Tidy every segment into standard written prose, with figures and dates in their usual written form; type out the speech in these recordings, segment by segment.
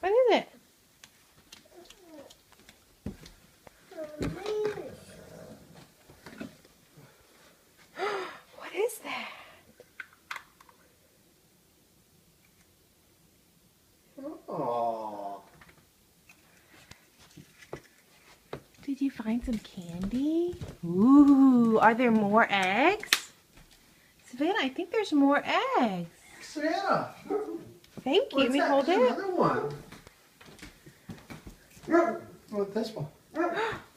What is it? What is that? Oh. Did you find some candy? Ooh, are there more eggs? Savannah, I think there's more eggs. Savannah. Thank you. Let me hold There's it. another one. What about this one?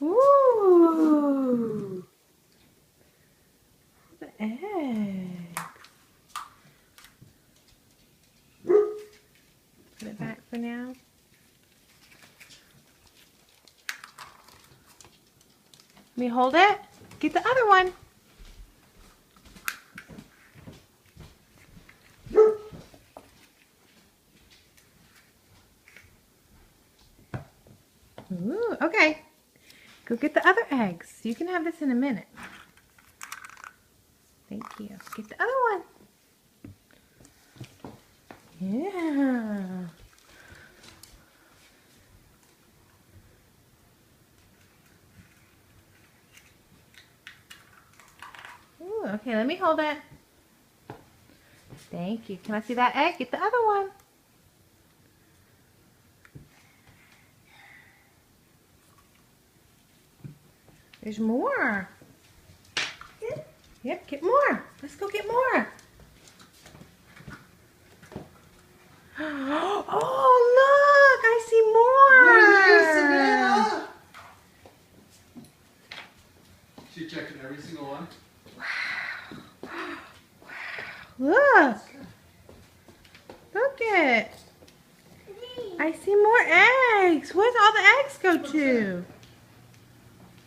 Ooh. The egg. Put it back for now. Let me hold it. Get the other one. Ooh, okay. Go get the other eggs. You can have this in a minute. Thank you. Get the other one. Yeah. Ooh, okay, let me hold it. Thank you. Can I see that egg? Get the other one. There's more. Yep, get more. Let's go get more. Oh, look! I see more. Savannah. She checking every single one. Look. Look it. I see more eggs. Where's all the eggs go to?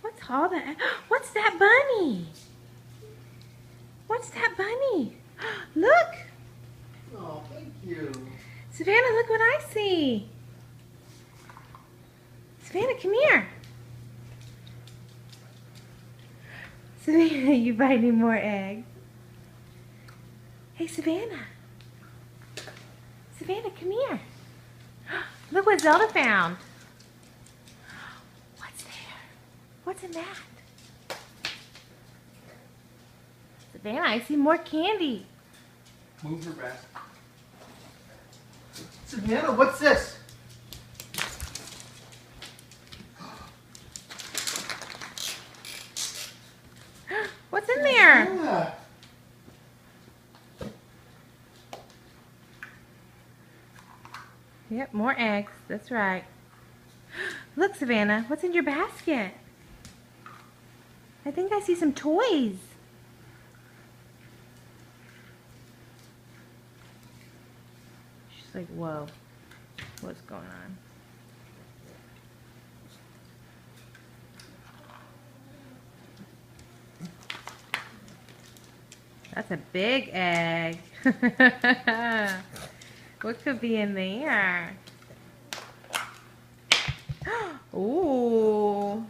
What's all the eggs? What's that bunny? What's that bunny? Look. Oh, thank you. Savannah, look what I see. Savannah, come here. Savannah, you finding more eggs? Hey, Savannah. Savannah, come here. Look what Zelda found. What's there? What's in that? Savannah, I see more candy. Move her back. Savannah, what's this? What's in there? Savannah. Yep, more eggs. That's right. Look, Savannah, what's in your basket? I think I see some toys. She's like, whoa, what's going on? That's a big egg. What could be in there? Ooh.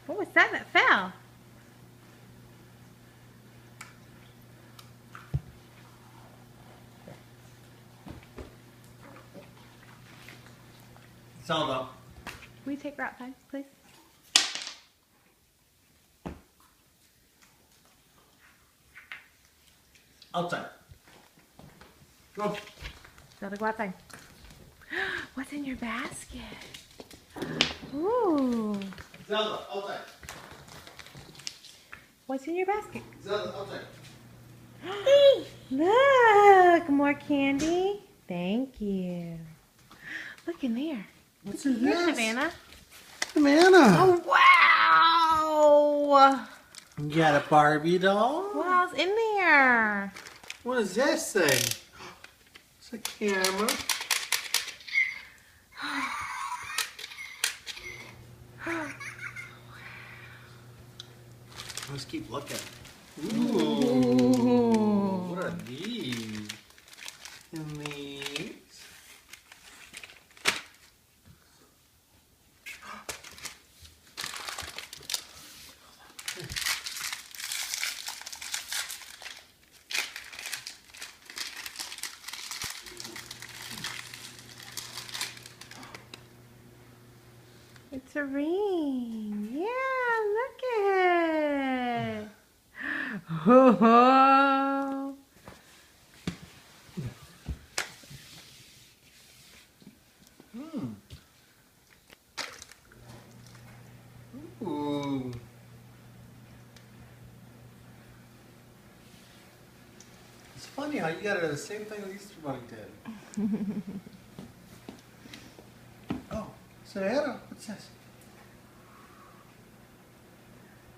What was that fell? Zelda. Will you take her outside, please? Outside. Go. Zelda, go outside. What's in your basket? Ooh. Zelda, outside. What's in your basket? Zelda, outside. Look, more candy. Thank you. Look in there. What's in Here, this? Savannah. Savannah. Oh, wow. You got a Barbie doll? What else in there? What is this thing? It's a camera. Let's keep looking. Ooh. What are these? And these. It's a ring. Yeah, look at it. Oh. Ooh. It's funny how you got the same thing the Easter Bunny did. Oh, Santa, what's this?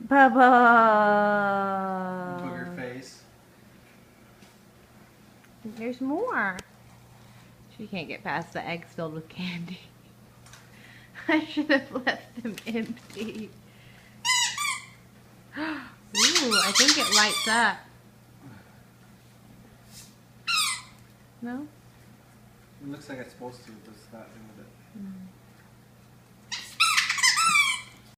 Bubba. Booger face. There's more. She can't get past the eggs filled with candy. I should have left them empty. Ooh, I think it lights up. No? It looks like it's supposed to, but it's not doing it.